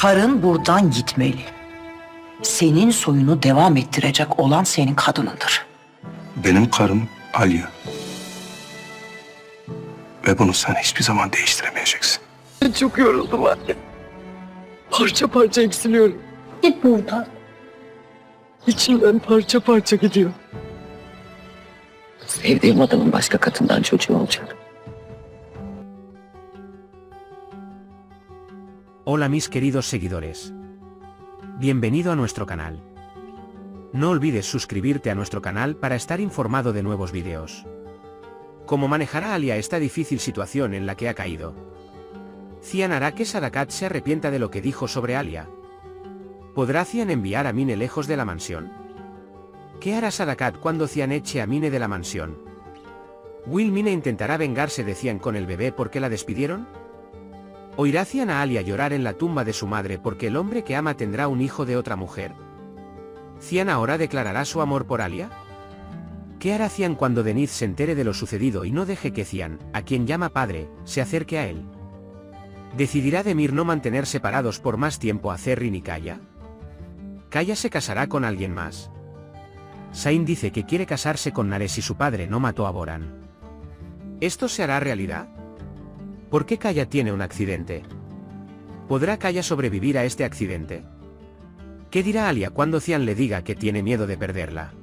Karın buradan gitmeli. Senin soyunu devam ettirecek olan senin kadınındır. Benim karım Alya. Ve bunu sen hiçbir zaman değiştiremeyeceksin. Çok yoruldum anne. Parça parça eksiliyorum. Git buradan. İçimden parça parça gidiyor. Sevdiğim adamın başka kadından çocuğu olacak. Hola mis queridos seguidores. Bienvenido a nuestro canal. No olvides suscribirte a nuestro canal para estar informado de nuevos vídeos. ¿Cómo manejará Alya esta difícil situación en la que ha caído? ¿Cian hará que Sadakat se arrepienta de lo que dijo sobre Alya? ¿Podrá Cian enviar a Mine lejos de la mansión? ¿Qué hará Sadakat cuando Cian eche a Mine de la mansión? ¿Will Mine intentará vengarse de Cian con el bebé porque la despidieron? ¿Oirá Cian a Alya llorar en la tumba de su madre porque el hombre que ama tendrá un hijo de otra mujer? ¿Cian ahora declarará su amor por Alya? ¿Qué hará Cian cuando Denise se entere de lo sucedido y no deje que Cian, a quien llama padre, se acerque a él? ¿Decidirá Demir no mantener separados por más tiempo a Zerrin y Kaya? ¿Kaya se casará con alguien más? Sain dice que quiere casarse con Nares y su padre no mató a Boran. ¿Esto se hará realidad? ¿Por qué Kaya tiene un accidente? ¿Podrá Kaya sobrevivir a este accidente? ¿Qué dirá Alya cuando Cian le diga que tiene miedo de perderla?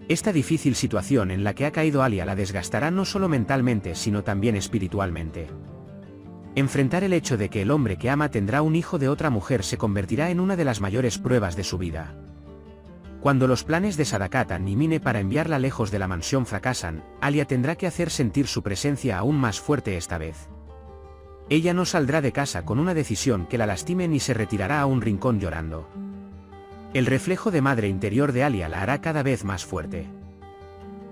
Esta difícil situación en la que ha caído Alya la desgastará no solo mentalmente sino también espiritualmente. Enfrentar el hecho de que el hombre que ama tendrá un hijo de otra mujer se convertirá en una de las mayores pruebas de su vida. Cuando los planes de Sadakatan y Mine para enviarla lejos de la mansión fracasan, Alya tendrá que hacer sentir su presencia aún más fuerte esta vez. Ella no saldrá de casa con una decisión que la lastime ni se retirará a un rincón llorando. El reflejo de madre interior de Alya la hará cada vez más fuerte.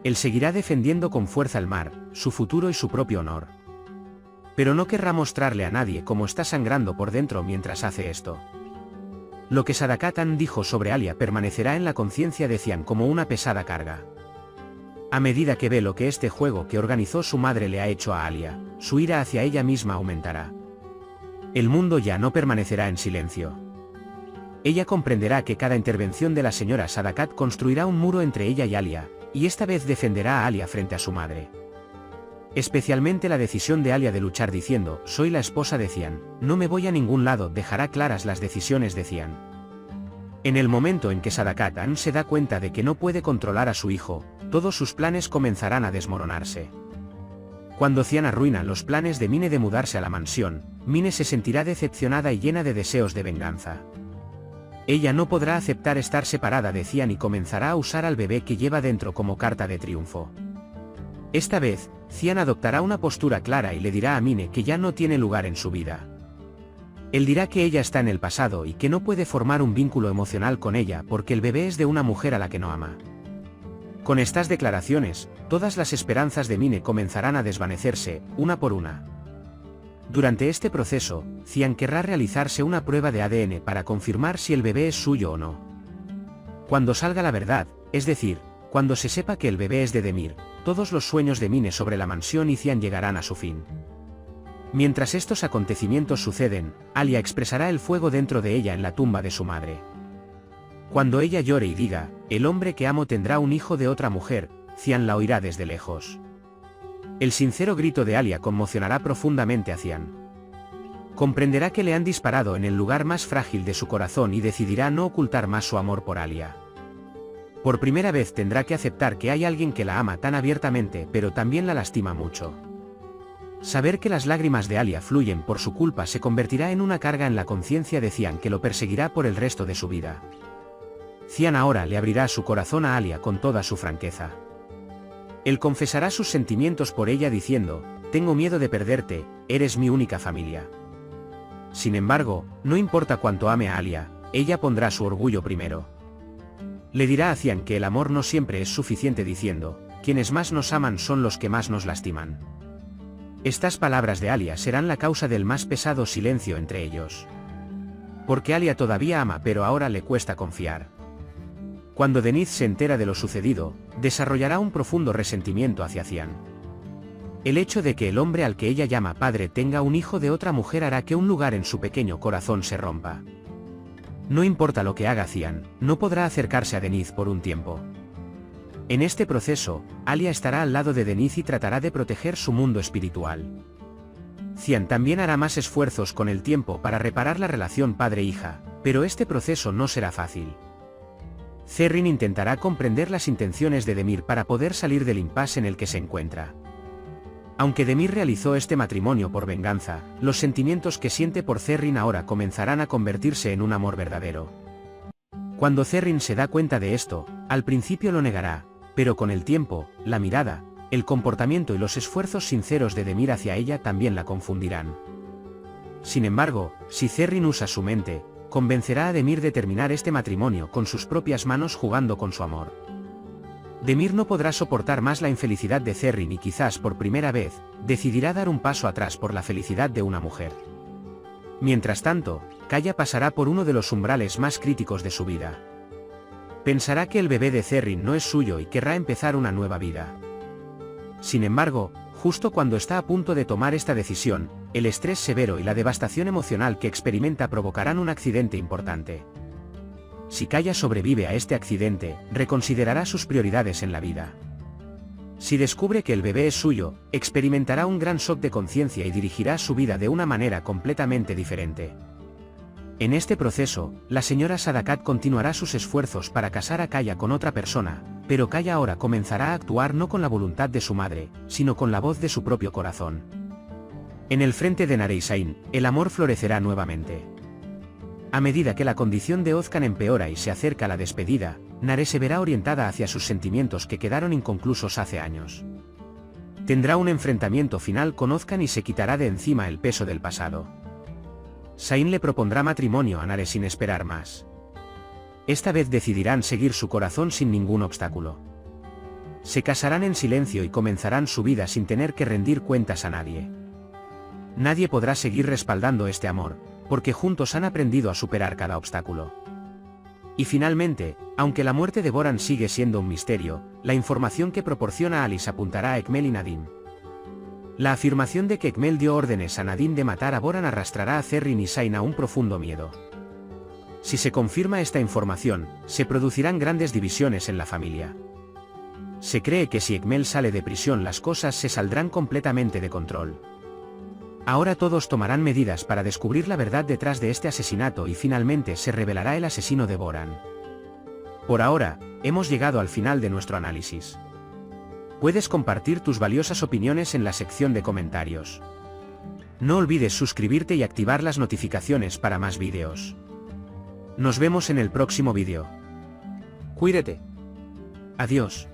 Él seguirá defendiendo con fuerza el mar, su futuro y su propio honor. Pero no querrá mostrarle a nadie cómo está sangrando por dentro mientras hace esto. Lo que Sadakatan dijo sobre Alya permanecerá en la conciencia de Cian como una pesada carga. A medida que ve lo que este juego que organizó su madre le ha hecho a Alya, su ira hacia ella misma aumentará. El mundo ya no permanecerá en silencio. Ella comprenderá que cada intervención de la señora Sadakat construirá un muro entre ella y Alya, y esta vez defenderá a Alya frente a su madre. Especialmente la decisión de Alya de luchar diciendo, soy la esposa de Cian, no me voy a ningún lado, dejará claras las decisiones de Cian. En el momento en que Sadakatan se da cuenta de que no puede controlar a su hijo, todos sus planes comenzarán a desmoronarse. Cuando Cian arruina los planes de Mine de mudarse a la mansión, Mine se sentirá decepcionada y llena de deseos de venganza. Ella no podrá aceptar estar separada de Cian y comenzará a usar al bebé que lleva dentro como carta de triunfo. Esta vez, Cian adoptará una postura clara y le dirá a Mine que ya no tiene lugar en su vida. Él dirá que ella está en el pasado y que no puede formar un vínculo emocional con ella porque el bebé es de una mujer a la que no ama. Con estas declaraciones, todas las esperanzas de Mine comenzarán a desvanecerse, una por una. Durante este proceso, Cian querrá realizarse una prueba de ADN para confirmar si el bebé es suyo o no. Cuando salga la verdad, es decir, cuando se sepa que el bebé es de Demir, todos los sueños de Mine sobre la mansión y Cian llegarán a su fin. Mientras estos acontecimientos suceden, Alya expresará el fuego dentro de ella en la tumba de su madre. Cuando ella llore y diga, el hombre que amo tendrá un hijo de otra mujer, Cian la oirá desde lejos. El sincero grito de Alya conmocionará profundamente a Cian. Comprenderá que le han disparado en el lugar más frágil de su corazón y decidirá no ocultar más su amor por Alya. Por primera vez tendrá que aceptar que hay alguien que la ama tan abiertamente pero también la lastima mucho. Saber que las lágrimas de Alya fluyen por su culpa se convertirá en una carga en la conciencia de Cian que lo perseguirá por el resto de su vida. Cian ahora le abrirá su corazón a Alya con toda su franqueza. Él confesará sus sentimientos por ella diciendo, tengo miedo de perderte, eres mi única familia. Sin embargo, no importa cuánto ame a Alya, ella pondrá su orgullo primero. Le dirá a Cian que el amor no siempre es suficiente diciendo, quienes más nos aman son los que más nos lastiman. Estas palabras de Alya serán la causa del más pesado silencio entre ellos. Porque Alya todavía ama pero ahora le cuesta confiar. Cuando Denise se entera de lo sucedido, desarrollará un profundo resentimiento hacia Cian. El hecho de que el hombre al que ella llama padre tenga un hijo de otra mujer hará que un lugar en su pequeño corazón se rompa. No importa lo que haga Cian, no podrá acercarse a Denise por un tiempo. En este proceso, Alia estará al lado de Denise y tratará de proteger su mundo espiritual. Cian también hará más esfuerzos con el tiempo para reparar la relación padre-hija, pero este proceso no será fácil. Zerrin intentará comprender las intenciones de Demir para poder salir del impasse en el que se encuentra. Aunque Demir realizó este matrimonio por venganza, los sentimientos que siente por Zerrin ahora comenzarán a convertirse en un amor verdadero. Cuando Zerrin se da cuenta de esto, al principio lo negará, pero con el tiempo, la mirada, el comportamiento y los esfuerzos sinceros de Demir hacia ella también la confundirán. Sin embargo, si Zerrin usa su mente, convencerá a Demir de terminar este matrimonio con sus propias manos jugando con su amor. Demir no podrá soportar más la infelicidad de Zerrin y quizás por primera vez, decidirá dar un paso atrás por la felicidad de una mujer. Mientras tanto, Kaya pasará por uno de los umbrales más críticos de su vida. Pensará que el bebé de Zerrin no es suyo y querrá empezar una nueva vida. Sin embargo, justo cuando está a punto de tomar esta decisión, el estrés severo y la devastación emocional que experimenta provocarán un accidente importante. Si Kaya sobrevive a este accidente, reconsiderará sus prioridades en la vida. Si descubre que el bebé es suyo, experimentará un gran shock de conciencia y dirigirá su vida de una manera completamente diferente. En este proceso, la señora Sadakat continuará sus esfuerzos para casar a Kaya con otra persona, pero Kaya ahora comenzará a actuar no con la voluntad de su madre, sino con la voz de su propio corazón. En el frente de Nareisain, el amor florecerá nuevamente. A medida que la condición de Ozcan empeora y se acerca la despedida, Nare se verá orientada hacia sus sentimientos que quedaron inconclusos hace años. Tendrá un enfrentamiento final con Ozcan y se quitará de encima el peso del pasado. Sain le propondrá matrimonio a Nare sin esperar más. Esta vez decidirán seguir su corazón sin ningún obstáculo. Se casarán en silencio y comenzarán su vida sin tener que rendir cuentas a nadie. Nadie podrá seguir respaldando este amor, porque juntos han aprendido a superar cada obstáculo. Y finalmente, aunque la muerte de Boran sigue siendo un misterio, la información que proporciona Alice apuntará a Ekmel y Nadim. La afirmación de que Ekmel dio órdenes a Nadim de matar a Boran arrastrará a Zerrin y Sain a un profundo miedo. Si se confirma esta información, se producirán grandes divisiones en la familia. Se cree que si Ekmel sale de prisión las cosas se saldrán completamente de control. Ahora todos tomarán medidas para descubrir la verdad detrás de este asesinato y finalmente se revelará el asesino de Boran. Por ahora, hemos llegado al final de nuestro análisis. Puedes compartir tus valiosas opiniones en la sección de comentarios. No olvides suscribirte y activar las notificaciones para más vídeos. Nos vemos en el próximo vídeo. Cuídate. Adiós.